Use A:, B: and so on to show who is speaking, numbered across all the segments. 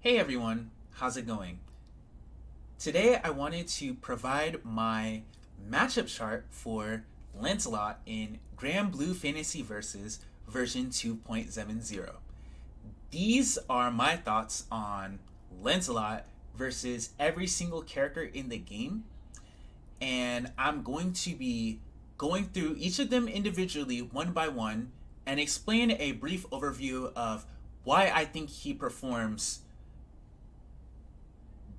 A: Hey everyone, how's it going? Today I wanted to provide my matchup chart for Lancelot in Grand Blue Fantasy Versus version 2.70. These are my thoughts on Lancelot versus every single character in the game, and I'm going to be going through each of them individually one by one and explain a brief overview of why I think he performs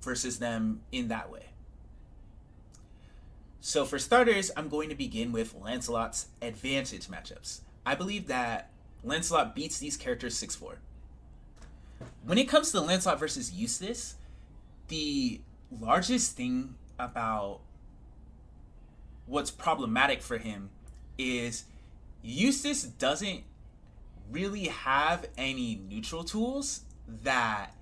A: versus them in that way. So for starters, I'm going to begin with Lancelot's advantage matchups. I believe that Lancelot beats these characters 6-4. When it comes to Lancelot versus Eustace, the largest thing about what's problematic for him is Eustace doesn't really have any neutral tools that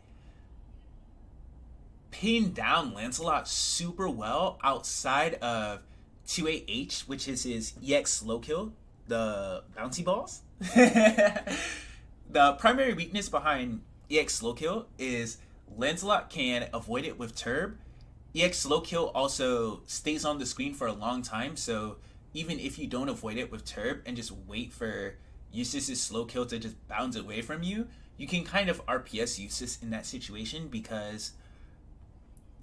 A: pin down Lancelot super well outside of 2AH, which is his EX slow kill, the bouncy balls. The primary weakness behind EX slow kill is Lancelot can avoid it with Turb. EX slow kill also stays on the screen for a long time, so even if you don't avoid it with Turb and just wait for Eustace's slow kill to just bounce away from you, you can kind of RPS Eustace in that situation because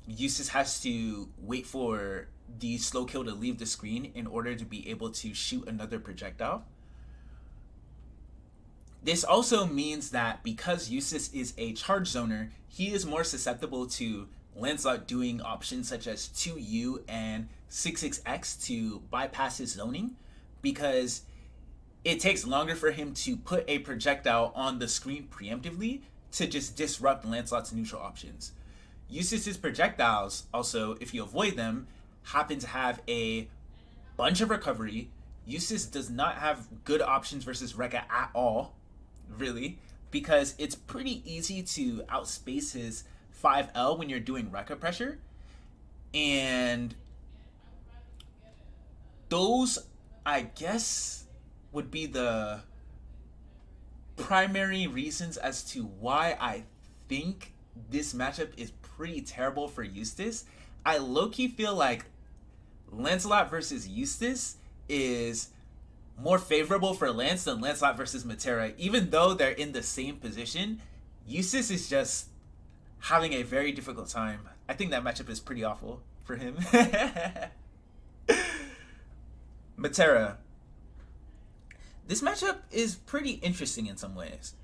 A: Eustace has to wait for the slow kill to leave the screen in order to be able to shoot another projectile. This also means that because Eustace is a charge zoner, he is more susceptible to Lancelot doing options such as 2U and 66X to bypass his zoning, because it takes longer for him to put a projectile on the screen preemptively to just disrupt Lancelot's neutral options. Eustace's projectiles, also, if you avoid them, happen to have a bunch of recovery. Eustace does not have good options versus Rekka at all, really, because it's pretty easy to outspace his 5L when you're doing Rekka pressure. And those, I guess, would be the primary reasons as to why I think this matchup is pretty terrible for Eustace. I low-key feel like Lancelot versus Eustace is more favorable for Lance than Lancelot versus Metera. Even though they're in the same position, Eustace is just having a very difficult time. I think that matchup is pretty awful for him. Metera. This matchup is pretty interesting in some ways.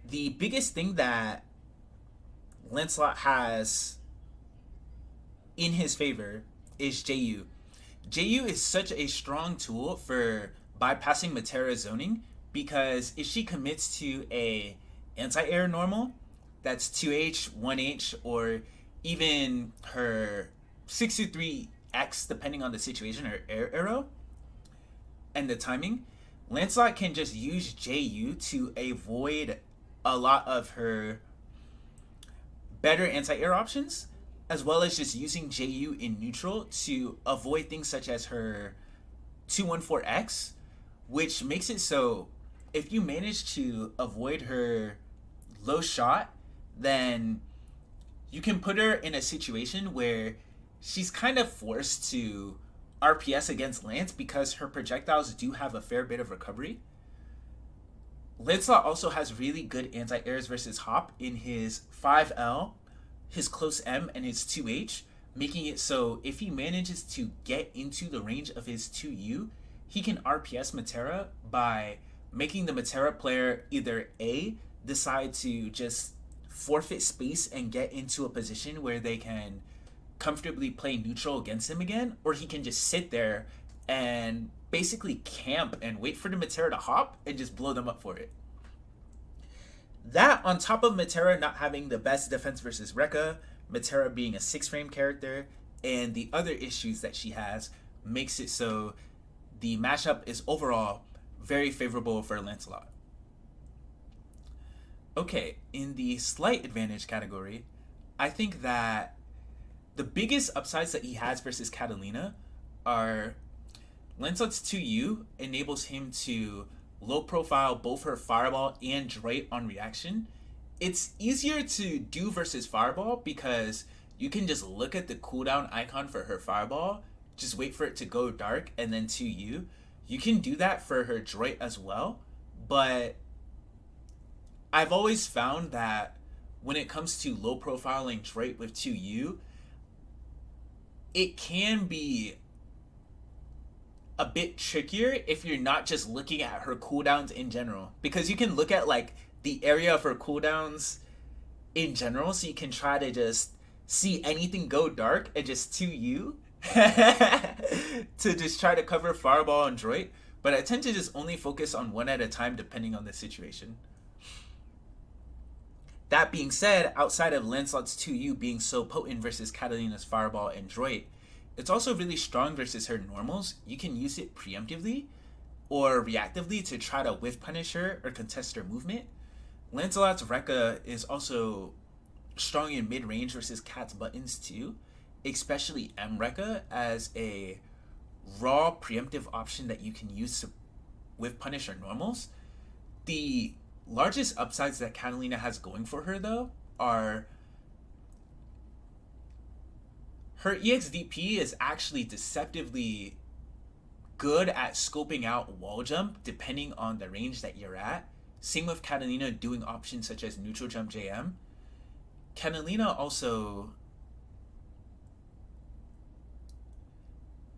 A: The biggest thing that Lancelot has in his favor is JU. JU is such a strong tool for bypassing Metera's zoning, because if she commits to a anti-air normal that's 2H, 1H, or even her 623X, depending on the situation, her air arrow and the timing, Lancelot can just use JU to avoid a lot of her better anti-air options, as well as just using JU in neutral to avoid things such as her 214X, which makes it so if you manage to avoid her low shot, then you can put her in a situation where she's kind of forced to RPS against Lance because her projectiles do have a fair bit of recovery. Lancelot also has really good anti-airs versus Hop in his 5L, his close M, and his 2H, making it so if he manages to get into the range of his 2U, he can RPS Metera by making the Metera player either A, decide to just forfeit space and get into a position where they can comfortably play neutral against him again, or he can just sit there and basically camp and wait for the Metera to hop and just blow them up for it. That, on top of Metera not having the best defense versus Rekka, Metera being a 6-frame character, and the other issues that she has, makes it so the matchup is overall very favorable for Lancelot. Okay, in the slight advantage category, I think that the biggest upsides that he has versus Katalina are Lancelot's 2U enables him to low profile both her Fireball and Droid on reaction, it's easier to do versus Fireball because you can just look at the cooldown icon for her Fireball, just wait for it to go dark, and then 2U. You can do that for her Droid as well, but I've always found that when it comes to low profiling Droid with 2U, it can be a bit trickier if you're not just looking at her cooldowns in general, because you can look at like the area of her cooldowns in general, so you can try to just see anything go dark and just 2U to just try to cover Fireball and Droid. But I tend to just only focus on one at a time depending on the situation. That being said, outside of Lancelot's 2U being so potent versus Katalina's Fireball and Droid, it's also really strong versus her normals. You can use it preemptively or reactively to try to whiff punish her or contest her movement. Lancelot's Rekka is also strong in mid-range versus Cat's buttons too, especially M Rekka as a raw preemptive option that you can use to whiff punish her normals. The largest upsides that Catalina has going for her though are her EXDP is actually deceptively good at scoping out wall jump depending on the range that you're at. Same with Catalina doing options such as neutral jump JM. Catalina also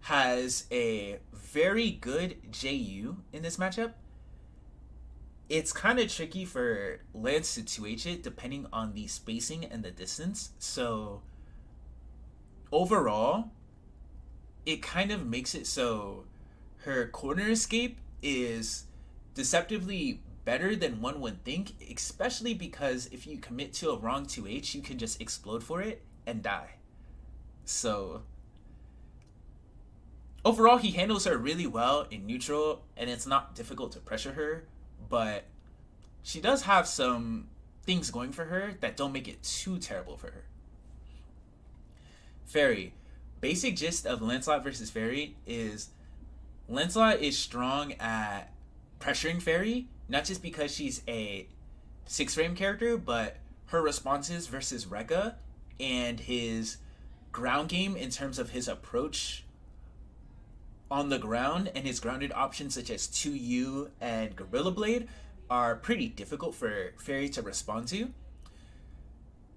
A: has a very good JU in this matchup. It's kind of tricky for Lance to 2H it depending on the spacing and the distance. So overall, it kind of makes it so her corner escape is deceptively better than one would think, especially because if you commit to a wrong 2H, you can just explode for it and die. So overall, he handles her really well in neutral, and it's not difficult to pressure her, but she does have some things going for her that don't make it too terrible for her. Ferry. Basic gist of Lancelot versus Ferry is Lancelot is strong at pressuring Ferry, not just because she's a 6-frame character, but her responses versus Rekka and his ground game in terms of his approach on the ground and his grounded options such as 2U and Gorilla Blade are pretty difficult for Ferry to respond to.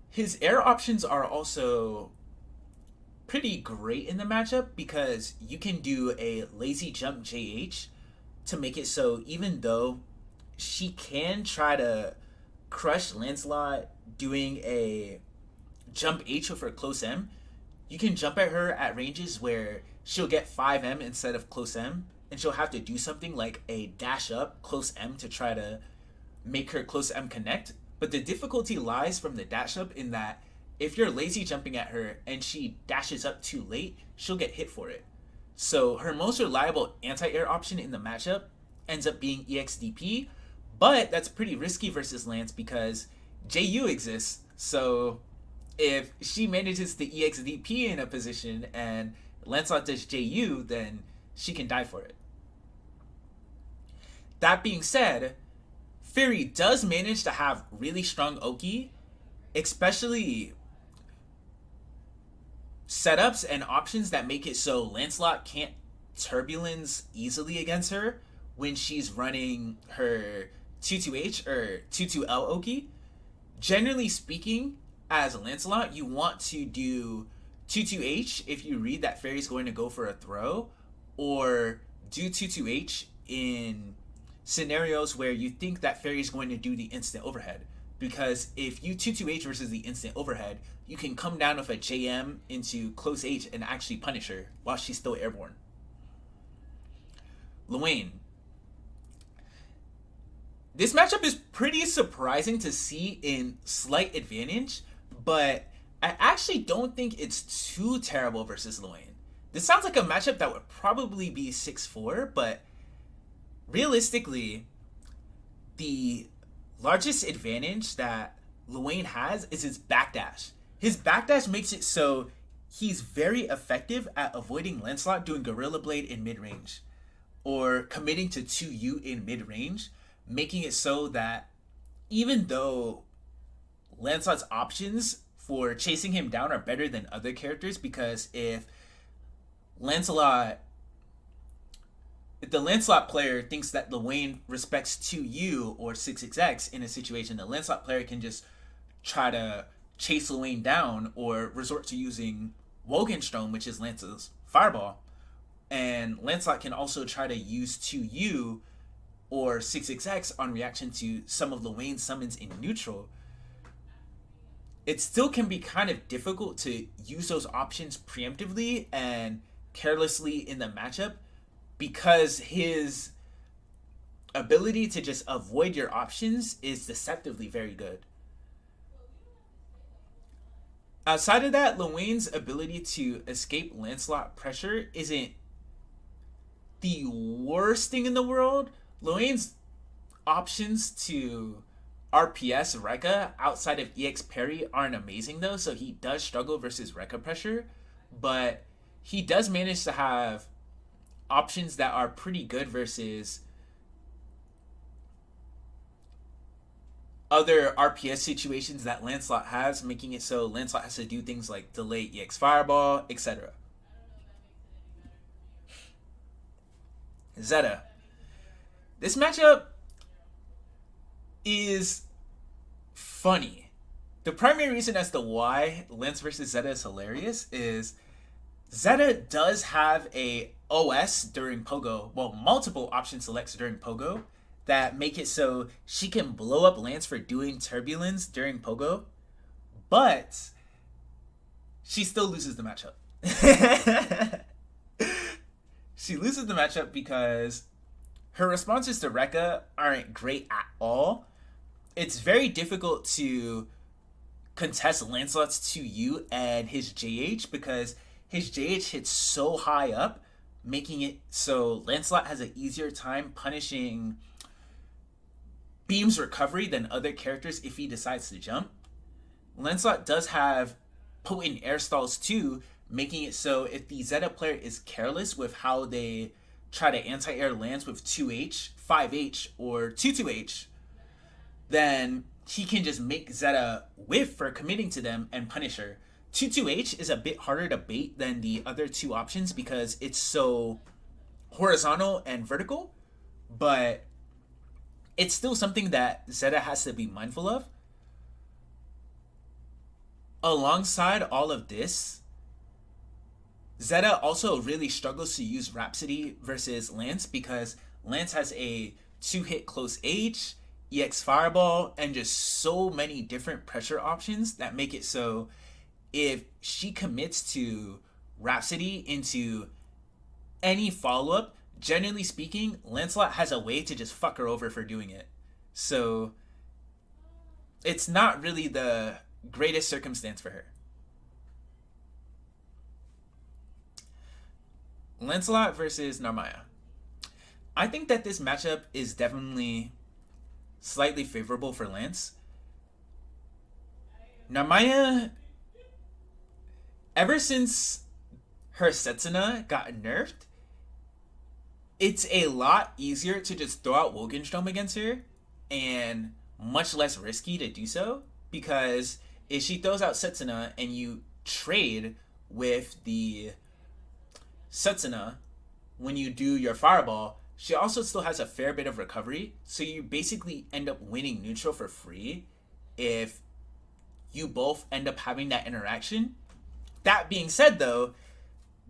A: His air options are also pretty great in the matchup because you can do a lazy jump JH to make it so even though she can try to crush Lancelot doing a jump H with her close M, you can jump at her at ranges where she'll get 5M instead of close M, and she'll have to do something like a dash up close M to try to make her close M connect. But the difficulty lies from the dash up in that if you're lazy jumping at her and she dashes up too late, she'll get hit for it. So her most reliable anti-air option in the matchup ends up being EXDP, but that's pretty risky versus Lance because JU exists. So if she manages to EXDP in a position and Lancelot does JU, then she can die for it. That being said, Ferry does manage to have really strong Oki, especially setups and options that make it so Lancelot can't turbulence easily against her when she's running her 22H or 22L Oki. Generally speaking, as Lancelot, you want to do 22H if you read that Ferry's going to go for a throw, or do 22H in scenarios where you think that Ferry's going to do the instant overhead. Because if you 22H versus the instant overhead, you can come down with a JM into close H and actually punish her while she's still airborne. Lowain. This matchup is pretty surprising to see in slight advantage, but I actually don't think it's too terrible versus Lowain. This sounds like a matchup that would probably be 6-4, but realistically, the largest advantage that Lowain has is his backdash. His backdash makes it so he's very effective at avoiding Lancelot doing Gorilla Blade in mid-range or committing to 2U in mid-range, making it so that even though Lancelot's options for chasing him down are better than other characters, because Lancelot if the Lancelot player thinks that Lowain respects 2U or 6XX in a situation, the Lancelot player can just try to chase Lowain down or resort to using Wogenstrom, which is Lance's fireball. And Lancelot can also try to use 2U or 6XX on reaction to some of Lowain's summons in neutral. It still can be kind of difficult to use those options preemptively and carelessly in the matchup, because his ability to just avoid your options is deceptively very good. Outside of that, Lowain's ability to escape Lancelot pressure isn't the worst thing in the world. Lowain's options to RPS Rekka outside of EX Perry aren't amazing though, so he does struggle versus Rekka pressure, but he does manage to have options that are pretty good versus other RPS situations that Lancelot has, making it so Lancelot has to do things like delay EX Fireball, etc. Zeta. This matchup is funny. The primary reason as to why Lance versus Zeta is hilarious is Zeta does have a OS during Pogo, well, multiple option selects during Pogo that make it so she can blow up Lance for doing Turbulence during Pogo, but she still loses the matchup. She loses the matchup because her responses to Rekka aren't great at all. It's very difficult to contest Lancelot's 2U and his JH because his JH hits so high up, making it so Lancelot has an easier time punishing Beam's recovery than other characters if he decides to jump. Lancelot does have potent air stalls too, making it so if the Zeta player is careless with how they try to anti-air Lance with 2H, 5H, or 2-2H, then he can just make Zeta whiff for committing to them and punish her. 2-2H is a bit harder to bait than the other two options because it's so horizontal and vertical, but it's still something that Zeta has to be mindful of. Alongside all of this, Zeta also really struggles to use Rhapsody versus Lance because Lance has a 2-hit close H, EX Fireball, and just so many different pressure options that make it so if she commits to Rhapsody into any follow-up, generally speaking, Lancelot has a way to just fuck her over for doing it. So it's not really the greatest circumstance for her. Lancelot versus Narmaya. I think that this matchup is definitely slightly favorable for Lance. Narmaya, ever since her Setsuna got nerfed, it's a lot easier to just throw out Wogenstrom against her and much less risky to do so, because if she throws out Setsuna and you trade with the Setsuna when you do your fireball, she also still has a fair bit of recovery, so you basically end up winning neutral for free if you both end up having that interaction. That being said though,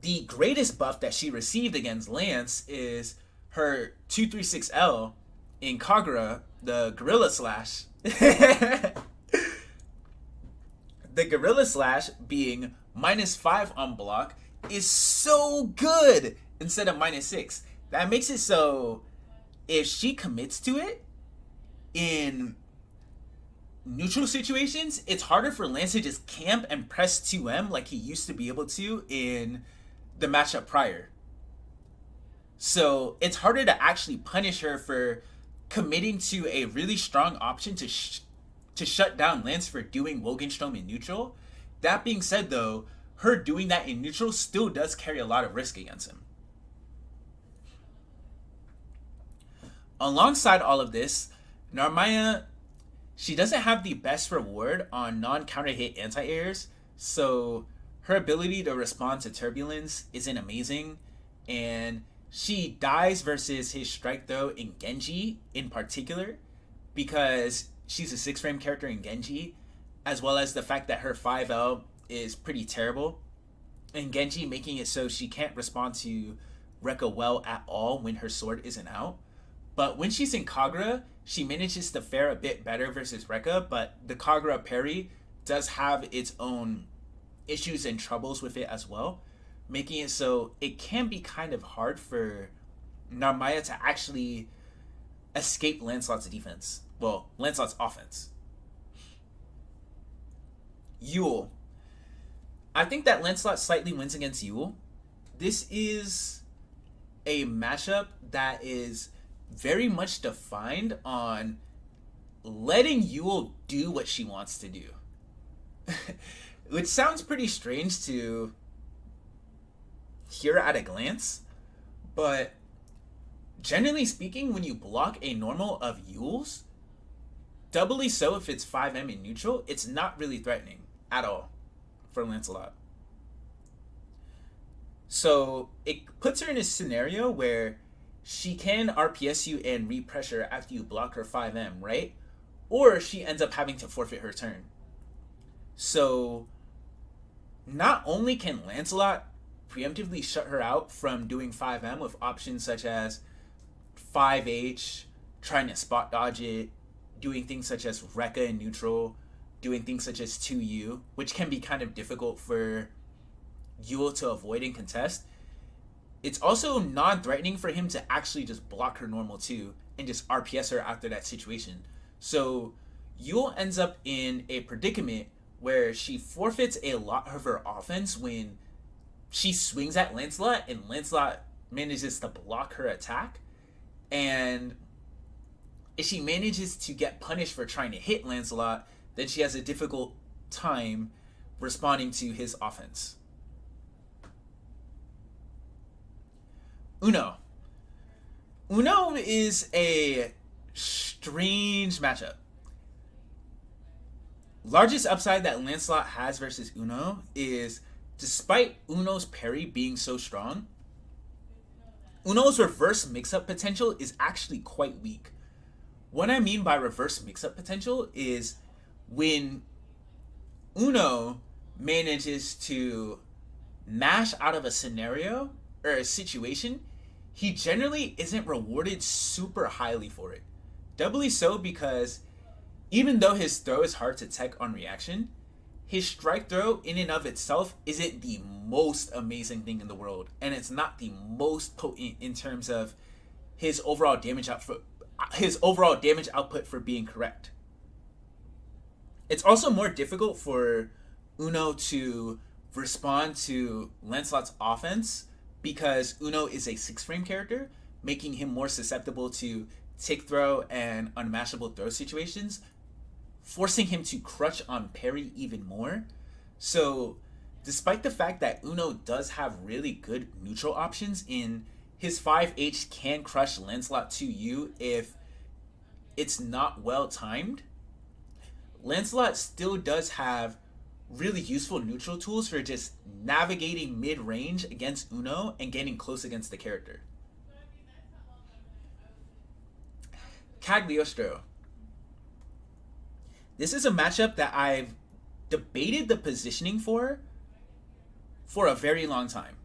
A: the greatest buff that she received against Lance is her 236L in Kagura, the Gorilla Slash. The Gorilla Slash being -5 on block is so good instead of -6. That makes it so if she commits to it in neutral situations, it's harder for Lance to just camp and press 2M like he used to be able to in the matchup prior. So it's harder to actually punish her for committing to a really strong option to shut down Lance for doing Wogenstrom in neutral. That being said though, her doing that in neutral still does carry a lot of risk against him. Alongside all of this, Narmaya, she doesn't have the best reward on non-counter hit anti-airs, so her ability to respond to turbulence isn't amazing, and she dies versus his strike throw in Genji in particular because she's a 6-frame character in Genji, as well as the fact that her 5L is pretty terrible in Genji, making it so she can't respond to Rekka well at all when her sword isn't out. But when she's in Kagura, she manages to fare a bit better versus Rekka, but the Kagura parry does have its own issues and troubles with it as well, making it so it can be kind of hard for Narmaya to actually escape Lancelot's defense. Well, Lancelot's offense. Yuel. I think that Lancelot slightly wins against Yuel. This is a matchup that is very much defined on letting Yuel do what she wants to do. Which sounds pretty strange to hear at a glance, but generally speaking, when you block a normal of Yuel's, doubly so if it's 5M in neutral, it's not really threatening at all for Lancelot. So it puts her in a scenario where she can RPS you and repressure after you block her 5M, right? Or she ends up having to forfeit her turn. So not only can Lancelot preemptively shut her out from doing 5M with options such as 5H, trying to spot dodge it, doing things such as Rekka in neutral, doing things such as 2U, which can be kind of difficult for Yuel to avoid and contest. It's also non-threatening for him to actually just block her normal too and just RPS her after that situation. So Yuel ends up in a predicament where she forfeits a lot of her offense when she swings at Lancelot and Lancelot manages to block her attack. And if she manages to get punished for trying to hit Lancelot, then she has a difficult time responding to his offense. Uno. Uno is a strange matchup. Largest upside that Lancelot has versus Uno is, despite Uno's parry being so strong, Uno's reverse mix-up potential is actually quite weak. What I mean by reverse mix-up potential is when Uno manages to mash out of a scenario or a situation, he generally isn't rewarded super highly for it. Doubly so because even though his throw is hard to tech on reaction, his strike throw in and of itself isn't the most amazing thing in the world, and it's not the most potent in terms of his overall damage output for being correct. It's also more difficult for Uno to respond to Lancelot's offense because Uno is a 6-frame character, making him more susceptible to tick throw and unmashable throw situations, forcing him to crutch on parry even more. So despite the fact that Uno does have really good neutral options in his 5H can crush Lancelot 2U if it's not well timed, Lancelot still does have really useful neutral tools for just navigating mid-range against Uno and getting close against the character. Cagliostro. This is a matchup that I've debated the positioning for a very long time.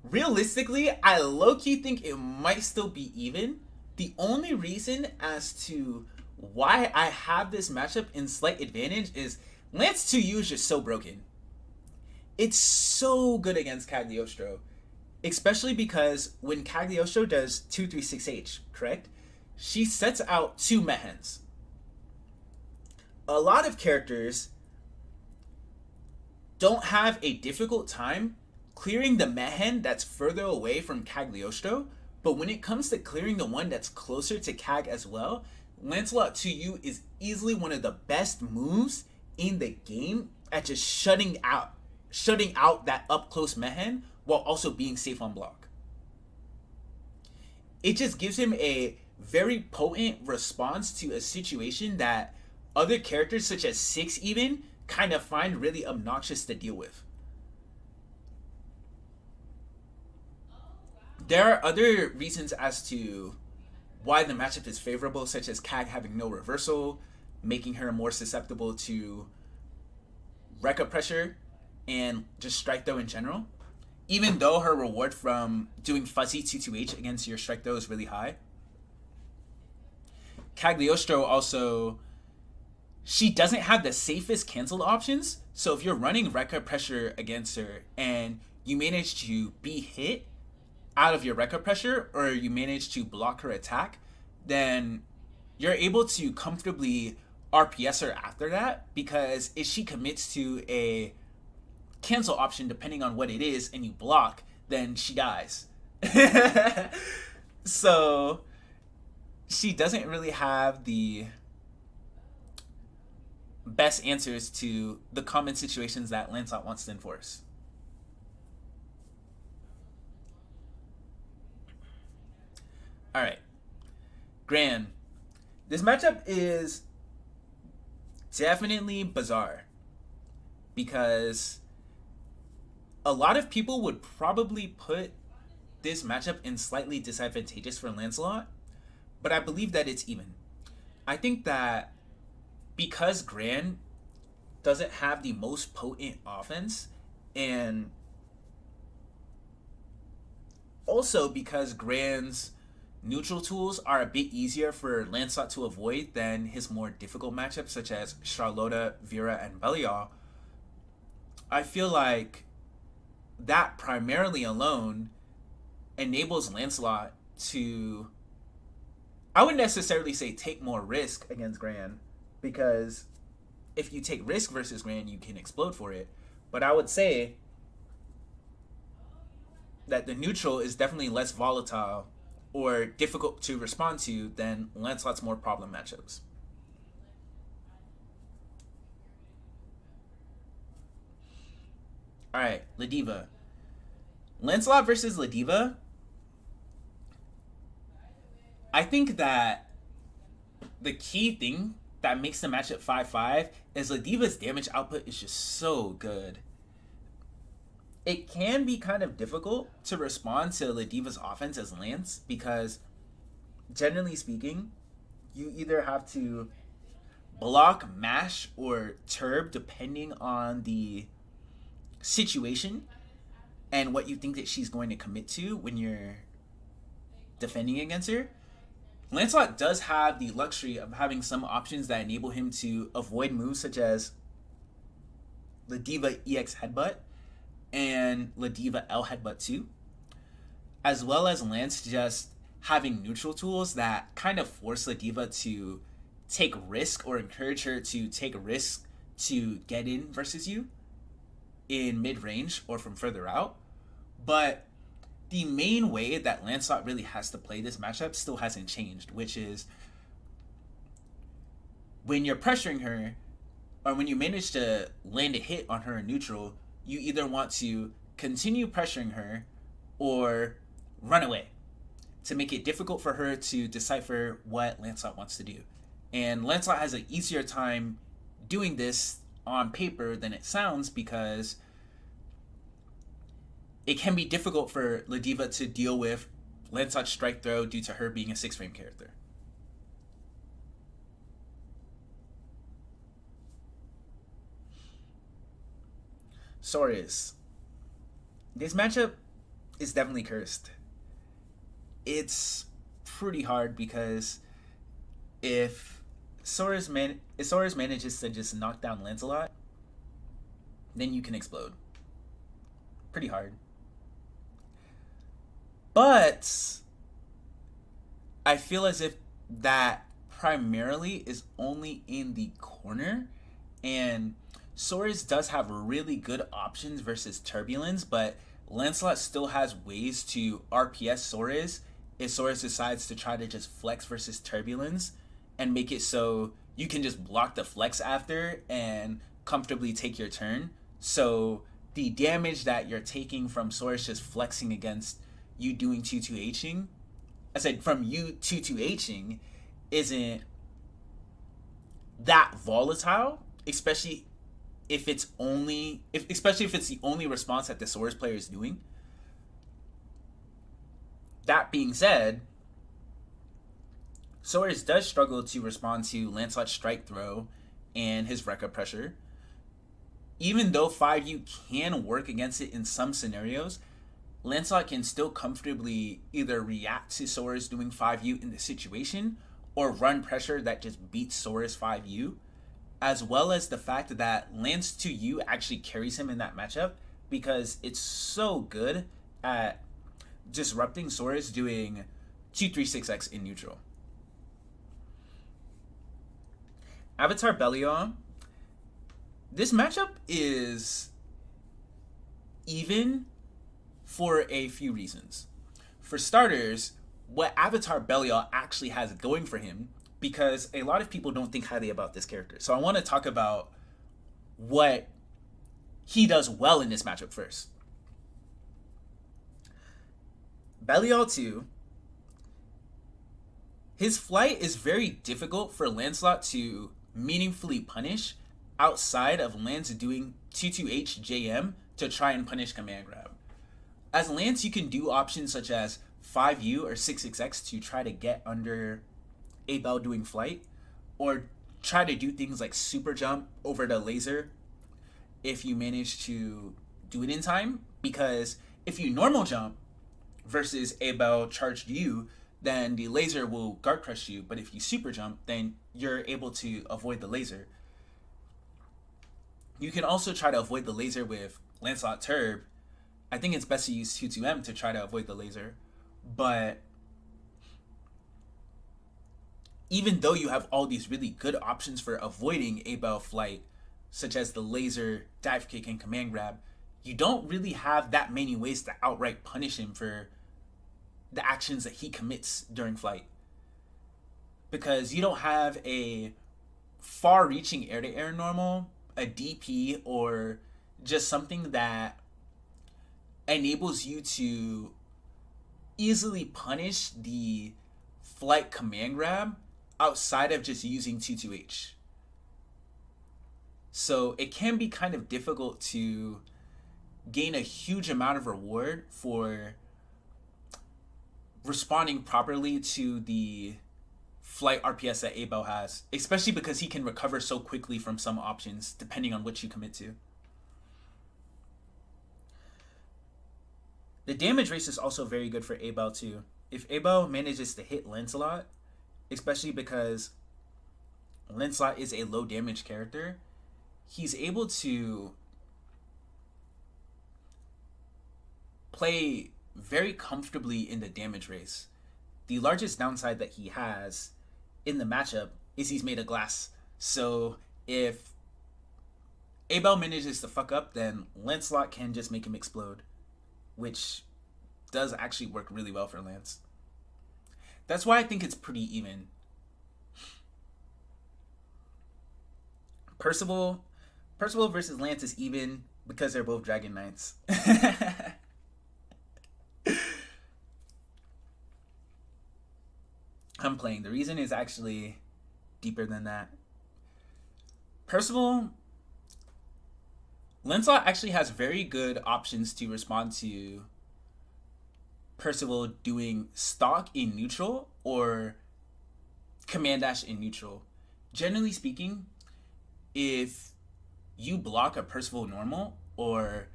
A: Realistically, I low-key think it might still be even. The only reason as to why I have this matchup in slight advantage is Lance 2U is just so broken. It's so good against Cagliostro, especially because when Cagliostro does 236H, correct? She sets out 2 Mehens. A lot of characters don't have a difficult time clearing the Mehen that's further away from Cagliostro, but when it comes to clearing the one that's closer to Cag as well, Lancelot 2U is easily one of the best moves in the game at just shutting out that up close Mehen while also being safe on block. It just gives him a very potent response to a situation that other characters, such as Six, even kind of find really obnoxious to deal with. There are other reasons as to why the matchup is favorable, such as Cag having no reversal, making her more susceptible to Rekka pressure and just strike throw in general. Even though her reward from doing fuzzy 2-2H against your strike throw is really high. Cagliostro also, she doesn't have the safest cancel options. So if you're running Rekka pressure against her and you manage to be hit out of your Rekka pressure, or you manage to block her attack, then you're able to comfortably RPS her after that, because if she commits to a cancel option, depending on what it is, and you block, then she dies. So she doesn't really have the best answers to the common situations that Lancelot wants to enforce. Alright. Gran. This matchup is definitely bizarre, because a lot of people would probably put this matchup in slightly disadvantageous for Lancelot, but I believe that it's even. I think that because Gran doesn't have the most potent offense, and also because Gran's neutral tools are a bit easier for Lancelot to avoid than his more difficult matchups, such as Charlotta, Vira, and Belial, I feel like that primarily alone enables Lancelot to, I wouldn't necessarily say take more risk against Gran, because if you take risk versus Gran, you can explode for it. But I would say that the neutral is definitely less volatile or difficult to respond to than Lancelot's more problem matchups. Alright, Ladiva. Lancelot versus Ladiva. I think that the key thing that makes the matchup 5-5 is Ladiva's damage output is just so good. It can be kind of difficult to respond to Ladiva's offense as Lance, because generally speaking, you either have to block, mash, or turb depending on the situation and what you think that she's going to commit to when you're defending against her. Lancelot does have the luxury of having some options that enable him to avoid moves such as Ladiva EX Headbutt and Ladiva L Headbutt 2, as well as Lance just having neutral tools that kind of force Ladiva to take risk or encourage her to take risk to get in versus you in mid-range or from further out. But the main way that Lancelot really has to play this matchup still hasn't changed, which is when you're pressuring her, or when you manage to land a hit on her in neutral, you either want to continue pressuring her or run away to make it difficult for her to decipher what Lancelot wants to do. And Lancelot has an easier time doing this on paper than it sounds, because it can be difficult for Ladiva to deal with Lancelot's strike throw due to her being a 6-frame character. Soriz. This matchup is definitely cursed. It's pretty hard because if Soriz manages to just knock down Lancelot, then you can explode. Pretty hard. But I feel as if that primarily is only in the corner, and Soriz does have really good options versus Turbulence, but Lancelot still has ways to RPS Soriz if Soriz decides to try to just flex versus Turbulence and make it so you can just block the flex after and comfortably take your turn. So the damage that you're taking from Soriz just flexing against you doing 2-2-Hing I said from you 2-2-Hing isn't that volatile, especially if it's the only response that the Soriz player is doing. That being said, Soriz does struggle to respond to Lancelot's strike throw and his Rekka pressure. Even though 5U can work against it in some scenarios, Lancelot can still comfortably either react to Soriz doing 5U in the situation or run pressure that just beats Soriz 5U, as well as the fact that Lance 2U actually carries him in that matchup because it's so good at disrupting Soriz doing 2-3-6X in neutral. Avatar Belial. This matchup is even for a few reasons. For starters, what Avatar Belial actually has going for him, because a lot of people don't think highly about this character. So I want to talk about what he does well in this matchup first. Belial 2, his flight is very difficult for Lancelot to meaningfully punish outside of Lance doing 2-2-H JM to try and punish command grab. As Lance, you can do options such as 5U or 6XX to try to get under Abel doing flight, or try to do things like super jump over the laser if you manage to do it in time, because if you normal jump versus Abel charged you, then the laser will guard crush you, but if you super jump, then you're able to avoid the laser. You can also try to avoid the laser with Lancelot Turb. I think it's best to use 2-2M to try to avoid the laser, but even though you have all these really good options for avoiding Abel flight, such as the laser, dive kick, and command grab, you don't really have that many ways to outright punish him for the actions that he commits during flight. Because you don't have a far-reaching air-to-air normal, a DP, or just something that enables you to easily punish the flight command grab outside of just using 2-2-H. So it can be kind of difficult to gain a huge amount of reward for responding properly to the flight RPS that Abel has, especially because he can recover so quickly from some options depending on which you commit to. The damage race is also very good for Abel too. If Abel manages to hit Lancelot, especially because Lancelot is a low damage character, he's able to play very comfortably in the damage race. The largest downside that he has in the matchup is he's made of glass. So if Abel manages to fuck up, then Lancelot can just make him explode, which does actually work really well for Lance. That's why I think it's pretty even. Percival versus Lance is even because they're both Dragon Knights. I'm playing. The reason is actually deeper than that. Lancelot actually has very good options to respond to Percival doing stock in neutral or command dash in neutral. Generally speaking, if you block a Percival normal, or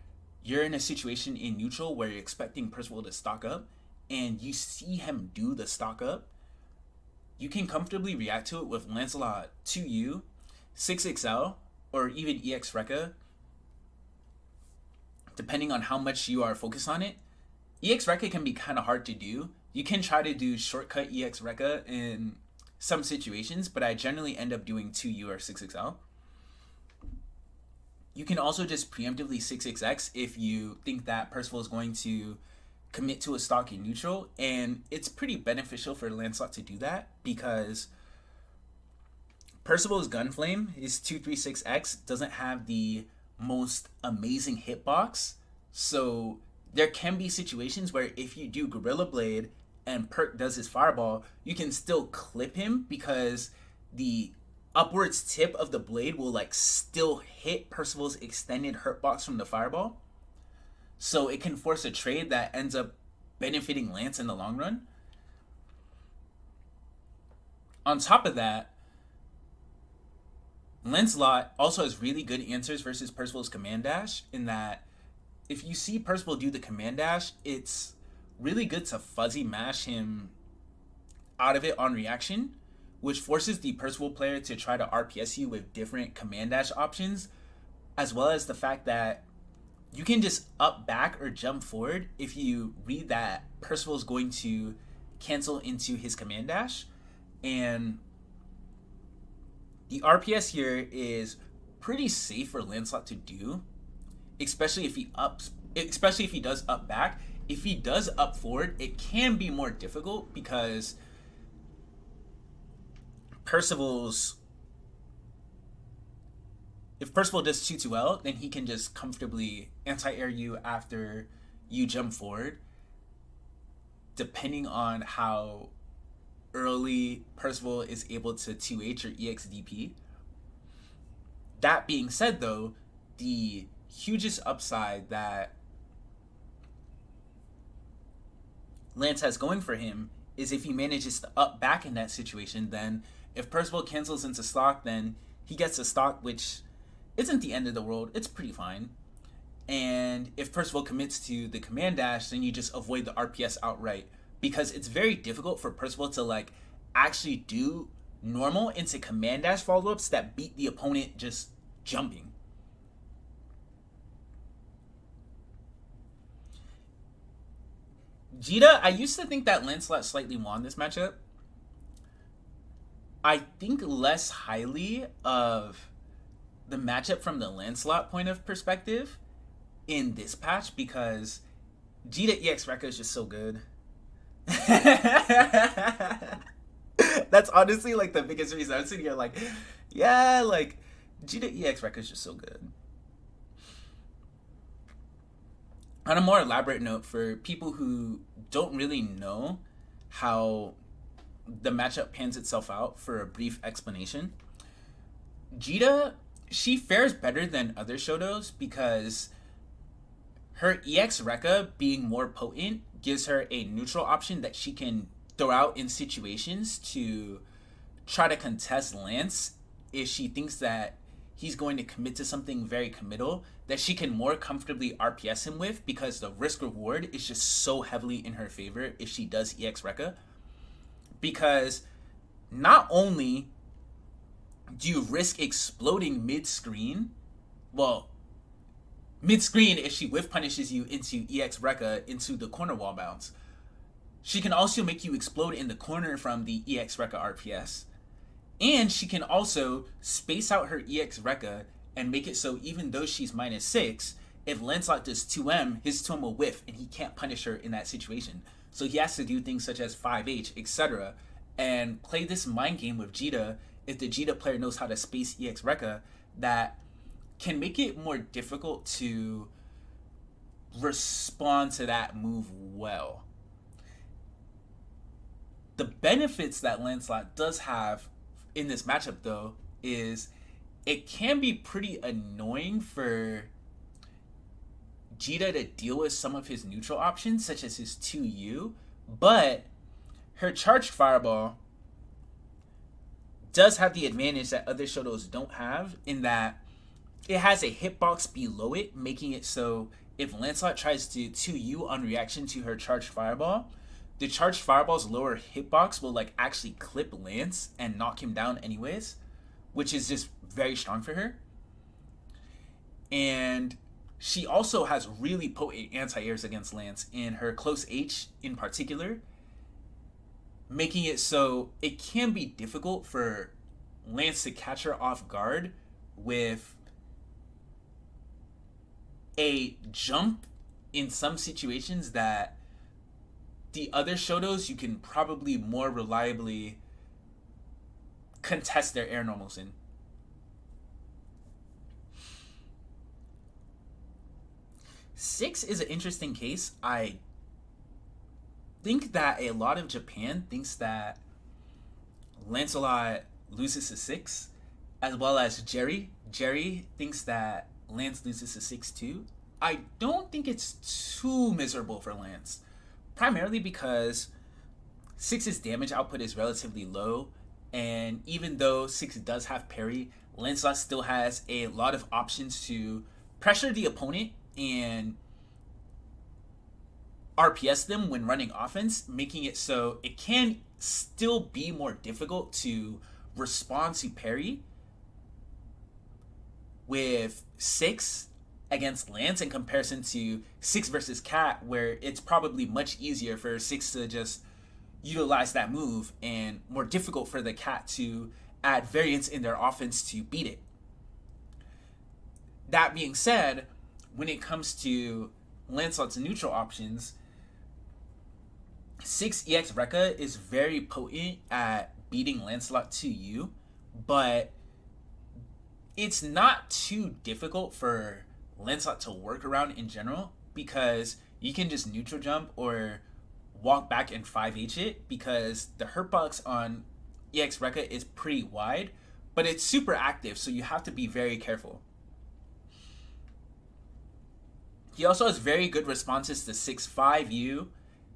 A: you're in a situation in neutral where you're expecting Percival to stock up and you see him do the stock up, you can comfortably react to it with Lancelot 2U, 6XL, or even EX Rekka, depending on how much you are focused on it. EX Rekka can be kind of hard to do. You can try to do shortcut EX Rekka in some situations, but I generally end up doing 2U or 6XL. You can also just preemptively 6XX if you think that Percival is going to commit to a stock in neutral, and it's pretty beneficial for Lancelot to do that because Percival's Gunflame, his 236X, doesn't have the most amazing hitbox, so there can be situations where if you do Gorilla Blade and Perk does his fireball, you can still clip him because the upwards tip of the blade will like still hit Percival's extended hurt box from the fireball. So it can force a trade that ends up benefiting Lance in the long run. On top of that, Lancelot also has really good answers versus Percival's command dash, in that if you see Percival do the command dash, it's really good to fuzzy mash him out of it on reaction, which forces the Percival player to try to RPS you with different command dash options, as well as the fact that you can just up back or jump forward if you read that Percival is going to cancel into his command dash. And the RPS here is pretty safe for Lancelot to do, especially if he does up back. If he does up forward, it can be more difficult because if Percival does 2-2L, then he can just comfortably anti-air you after you jump forward, depending on how early Percival is able to 2H or EXDP. That being said, though, the hugest upside that Lance has going for him is if he manages to up back in that situation, then if Percival cancels into stock, then he gets a stock, which isn't the end of the world. It's pretty fine. And if Percival commits to the command dash, then you just avoid the RPS outright, because it's very difficult for Percival to like actually do normal into command dash follow-ups that beat the opponent just jumping. Djeeta, I used to think that Lancelot slightly won this matchup. I think less highly of the matchup from the Lancelot point of perspective in this patch, because Djeeta EX Rekka is just so good. That's honestly like the biggest reason I'm sitting here like, yeah, like Djeeta EX Rekka is just so good. On a more elaborate note, for people who don't really know how the matchup pans itself out, for a brief explanation, Djeeta, she fares better than other Shotos because her EX Rekka being more potent gives her a neutral option that she can throw out in situations to try to contest Lance if she thinks that he's going to commit to something very committal that she can more comfortably RPS him with, because the risk reward is just so heavily in her favor if she does EX Rekka. Because not only do you risk exploding mid-screen, mid-screen if she whiff punishes you into EX Rekka into the corner wall bounce, she can also make you explode in the corner from the EX Rekka RPS. And she can also space out her EX Rekka and make it so even though she's -6, if Lancelot does 2M, his 2M will whiff and he can't punish her in that situation. So he has to do things such as 5H, etc. and play this mind game with Djeeta if the Djeeta player knows how to space EX Rekka, that can make it more difficult to respond to that move well. The benefits that Lancelot does have in this matchup, though, is it can be pretty annoying for Djeeta to deal with some of his neutral options, such as his 2U, but her charged fireball does have the advantage that other Shotos don't have, in that it has a hitbox below it, making it so if Lancelot tries to 2U on reaction to her charged fireball, the charged fireball's lower hitbox will like actually clip Lance and knock him down anyways, which is just very strong for her. And she also has really potent anti-airs against Lance in her close H in particular, making it so it can be difficult for Lance to catch her off guard with a jump in some situations that the other Shotos you can probably more reliably contest their air normals in. Six is an interesting case. I think that a lot of Japan thinks that Lancelot loses to 6, as well as Jerry. Jerry thinks that Lance loses to 6 too. I don't think it's too miserable for Lance, primarily because 6's damage output is relatively low, and even though 6 does have parry, Lancelot still has a lot of options to pressure the opponent and RPS them when running offense, making it so it can still be more difficult to respond to parry with 6 against Lance in comparison to 6 versus Cat, where it's probably much easier for 6 to just utilize that move and more difficult for the Cat to add variance in their offense to beat it. That being said, when it comes to Lancelot's neutral options, 6 EX Rekka is very potent at beating Lancelot 2U, but it's not too difficult for Lancelot to work around in general, because you can just neutral jump or walk back and 5H it, because the hurt box on EX Rekka is pretty wide, but it's super active, so you have to be very careful. He also has very good responses to 6-5U,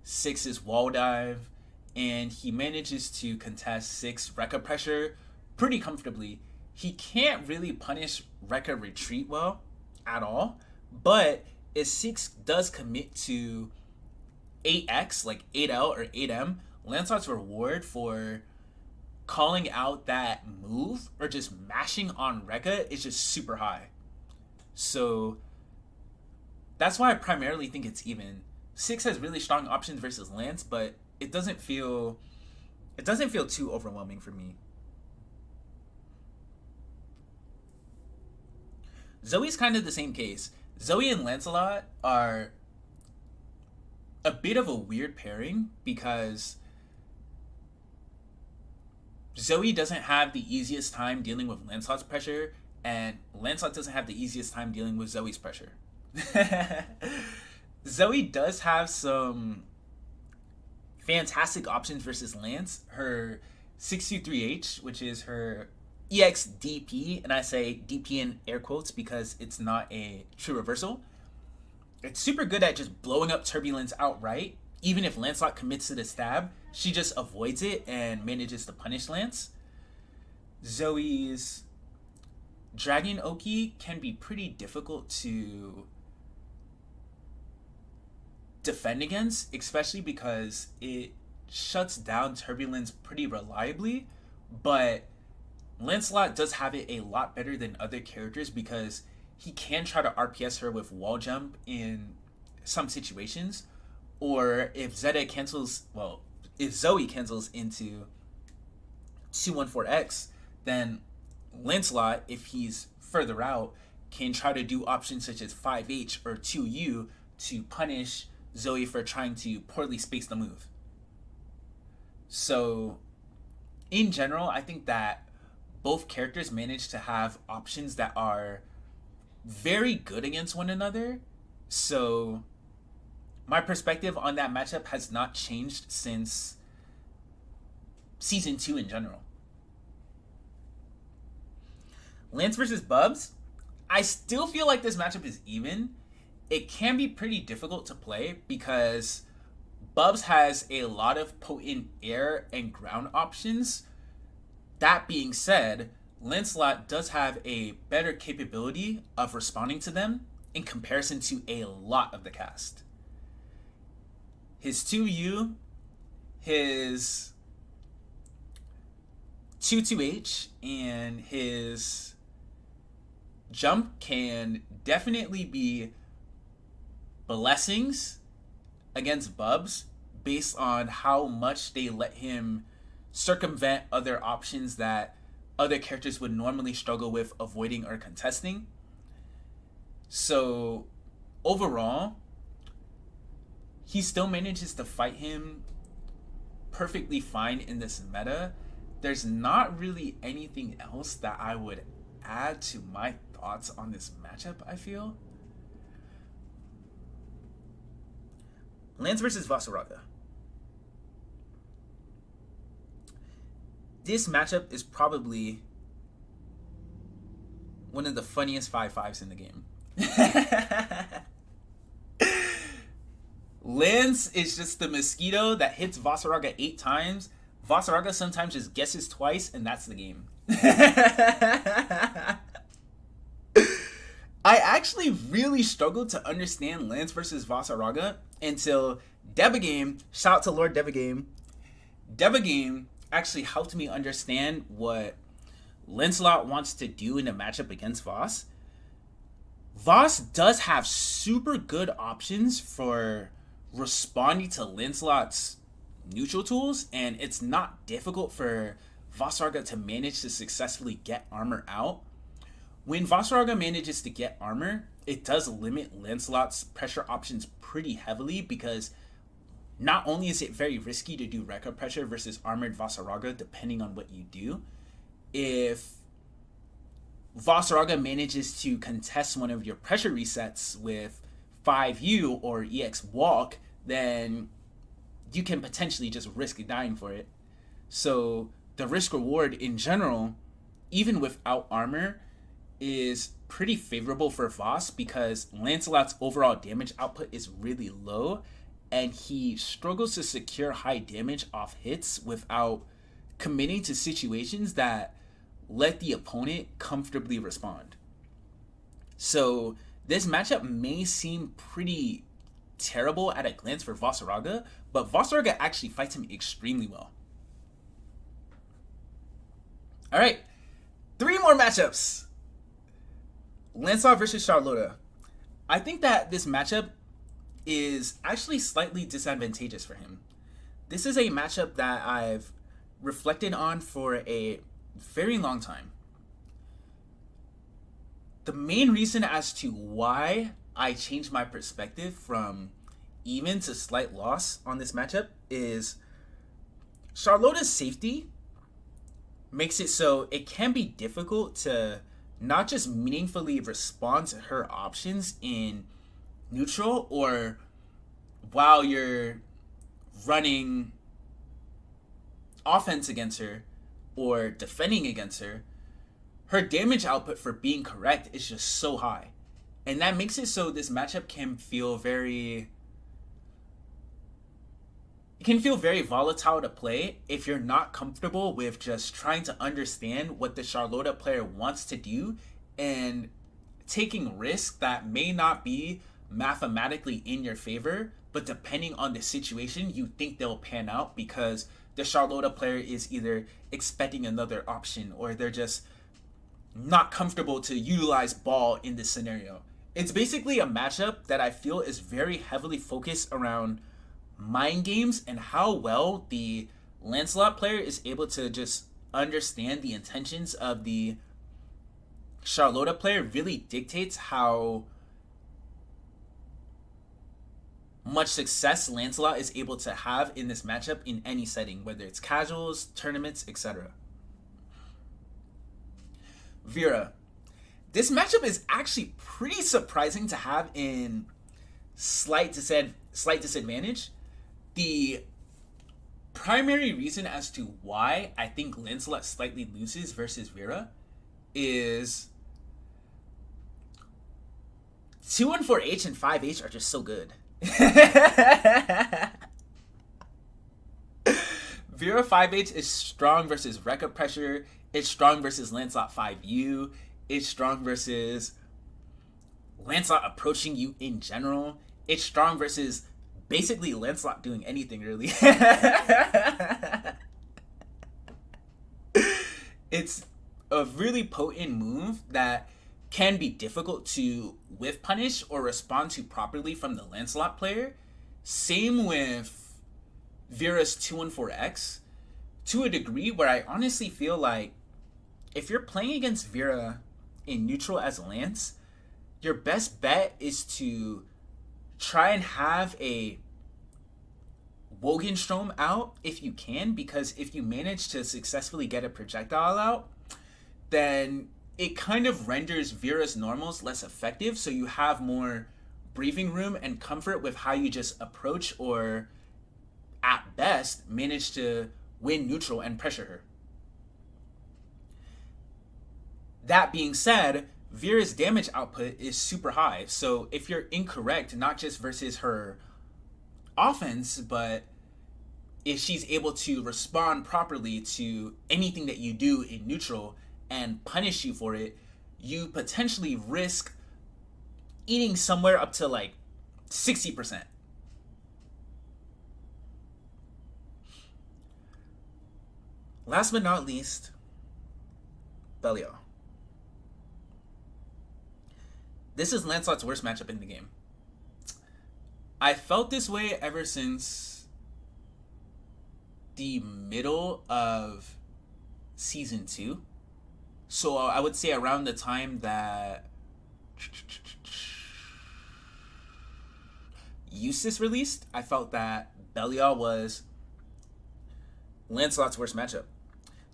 A: 6's wall dive, and he manages to contest 6 Rekka pressure pretty comfortably. He can't really punish Rekka retreat well at all, but if 6 does commit to 8X, like 8L or 8M, Lancelot's reward for calling out that move or just mashing on Rekka is just super high. So that's why I primarily think it's even. 6 has really strong options versus Lance, but it doesn't feel too overwhelming for me. Zooey's kind of the same case. Zooey and Lancelot are a bit of a weird pairing because Zooey doesn't have the easiest time dealing with Lancelot's pressure, and Lancelot doesn't have the easiest time dealing with Zooey's pressure. Zooey does have some fantastic options versus Lance. Her 623H, which is her EX DP, and I say DP in air quotes because it's not a true reversal. It's super good at just blowing up Turbulence outright. Even if Lancelot commits to the stab, she just avoids it and manages to punish Lance. Zooey's Dragon Oki can be pretty difficult to defend against, especially because it shuts down Turbulence pretty reliably, but Lancelot does have it a lot better than other characters because he can try to RPS her with wall jump in some situations, or if Zooey cancels into 214X, then Lancelot, if he's further out, can try to do options such as 5H or 2U to punish Zooey for trying to poorly space the move. So, in general, I think that both characters manage to have options that are very good against one another. So, my perspective on that matchup has not changed since Season 2 in general. Lance versus Bubs, I still feel like this matchup is even. It can be pretty difficult to play because Bubs has a lot of potent air and ground options. That being said, Lancelot does have a better capability of responding to them in comparison to a lot of the cast. His 2U, his 2-2H, and his jump can definitely be blessings against Bubs based on how much they let him circumvent other options that other characters would normally struggle with avoiding or contesting. So overall, he still manages to fight him perfectly fine in this meta. There's not really anything else that I would add to my thoughts on this matchup, I feel. Lance versus Vaseraga. this matchup is probably one of the funniest 5-5s in the game. Lance is just the mosquito that hits Vaseraga 8 times. Vaseraga sometimes just guesses twice, and that's the game. I actually really struggled to understand Lance versus Vaseraga until Debagame, shout out to Lord Debagame. Debagame actually helped me understand what Lancelot wants to do in a matchup against Vas. Vas does have super good options for responding to Lancelot's neutral tools, and it's not difficult for Vaseraga to manage to successfully get armor out. When Vaseraga manages to get armor, it does limit Lancelot's pressure options pretty heavily, because not only is it very risky to do Rekka pressure versus armored Vaseraga depending on what you do, if Vaseraga manages to contest one of your pressure resets with 5U or EX Walk, then you can potentially just risk dying for it. So the risk reward in general, even without armor, is pretty favorable for Vas, because Lancelot's overall damage output is really low, and he struggles to secure high damage off hits without committing to situations that let the opponent comfortably respond. So this matchup may seem pretty terrible at a glance for Vaseraga, but Vaseraga actually fights him extremely well. Alright, 3 more matchups. Lancelot versus Charlotta. I think that this matchup is actually slightly disadvantageous for him. This is a matchup that I've reflected on for a very long time. The main reason as to why I changed my perspective from even to slight loss on this matchup is Charlotta's safety makes it so it can be difficult to not just meaningfully respond to her options in neutral or while you're running offense against her or defending against her. Her damage output for being correct is just so high. And that makes it so this matchup can feel very volatile to play if you're not comfortable with just trying to understand what the Charlotta player wants to do and taking risks that may not be mathematically in your favor, but depending on the situation, you think they'll pan out because the Charlotta player is either expecting another option or they're just not comfortable to utilize ball in this scenario. It's basically a matchup that I feel is very heavily focused around mind games, and how well the Lancelot player is able to just understand the intentions of the Charlotta player really dictates how much success Lancelot is able to have in this matchup in any setting, whether it's casuals, tournaments, etc. Vira. This matchup is actually pretty surprising to have in slight disadvantage. The primary reason as to why I think Lancelot slightly loses versus Vira is 2-4H and 5H are just so good. Vira 5H is strong versus Rekka pressure. It's strong versus Lancelot 5U. It's strong versus Lancelot approaching you in general. It's strong versus basically Lancelot doing anything, really. It's a really potent move that can be difficult to whiff punish or respond to properly from the Lancelot player. Same with Vira's 2-4X to a degree where I honestly feel like if you're playing against Vira in neutral as Lance, your best bet is to try and have a Wogenstrom out if you can, because if you manage to successfully get a projectile out, then it kind of renders Vira's normals less effective, so you have more breathing room and comfort with how you just approach or, at best, manage to win neutral and pressure her. That being said, Vira's damage output is super high. So if you're incorrect, not just versus her offense, but if she's able to respond properly to anything that you do in neutral and punish you for it, you potentially risk eating somewhere up to like 60%. Last but not least, Belial. This is Lancelot's worst matchup in the game. I felt this way ever since the middle of season 2. So I would say around the time that Eustace released, I felt that Belial was Lancelot's worst matchup.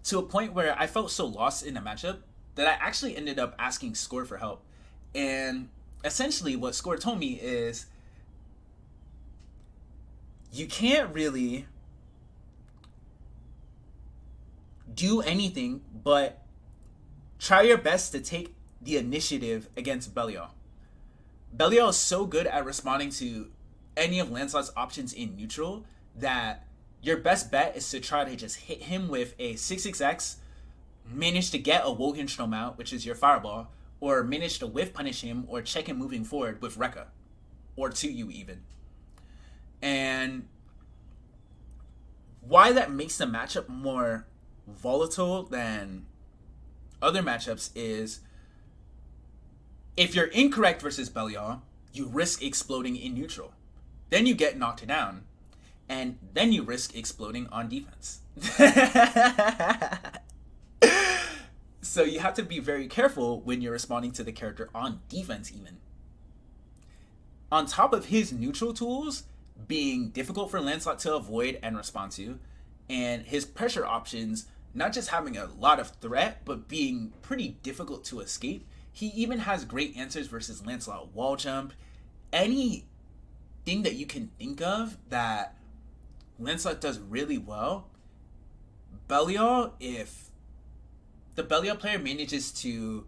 A: To a point where I felt so lost in the matchup that I actually ended up asking Score for help. And essentially what Score told me is, you can't really do anything but try your best to take the initiative against Belial. Belial is so good at responding to any of Lancelot's options in neutral that your best bet is to try to just hit him with a 6xx, manage to get a Wogenstrom out, which is your fireball, or manage to whiff punish him or check him moving forward with Rekka, or to you even. And why that makes the matchup more volatile than other matchups is, if you're incorrect versus Belial, you risk exploding in neutral. Then you get knocked down. And then you risk exploding on defense. So you have to be very careful when you're responding to the character on defense even. On top of his neutral tools being difficult for Lancelot to avoid and respond to, and his pressure options not just having a lot of threat, but being pretty difficult to escape, he even has great answers versus Lancelot wall jump. Anything that you can think of that Lancelot does really well, Belial, if the Belial player manages to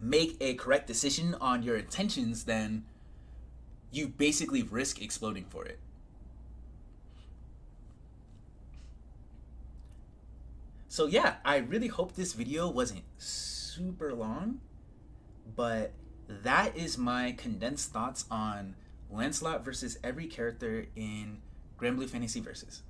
A: make a correct decision on your intentions, then you basically risk exploding for it. So yeah, I really hope this video wasn't super long, but that is my condensed thoughts on Lancelot versus every character in Grand Blue Fantasy Versus.